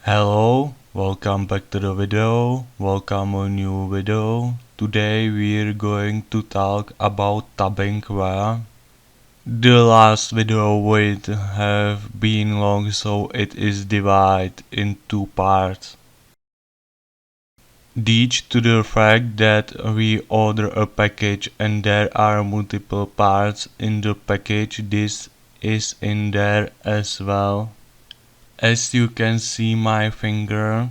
Hello, welcome back to the video, welcome a new video. Today we're going to talk about tabbing wear. The last video would have been long, so it is divided in two parts. Due to the fact that we order a package and there are multiple parts in the package, this is in there as well. As you can see my finger,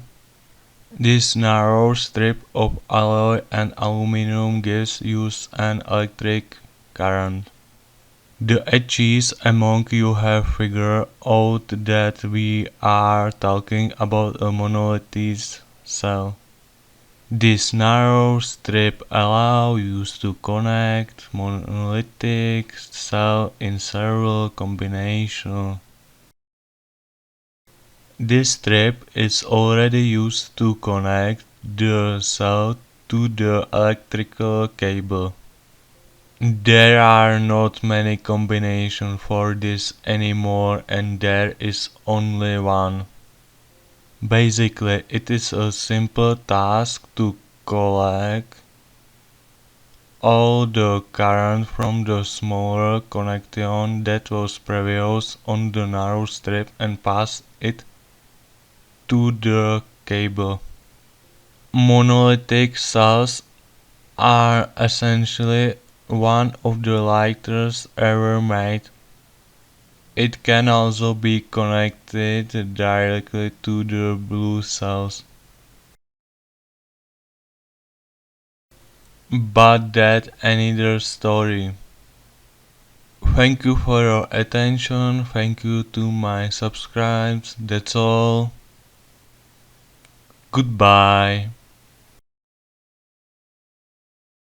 this narrow strip of alloy and aluminum gives you an electric current. The edges among you have figured out that we are talking about a monolithic cell. This narrow strip allows you to connect monolithic cell in several combinations. This strip is already used to connect the cell to the electrical cable. There are not many combinations for this anymore and there is only one. Basically, it is a simple task to collect all the current from the smaller connection that was previous on the narrow strip and pass it to the cable. Monolithic cells are essentially one of the lightest ever made. It can also be connected directly to the blue cells. But that's another story. Thank you for your attention, thank you to my subscribers, that's all. Goodbye.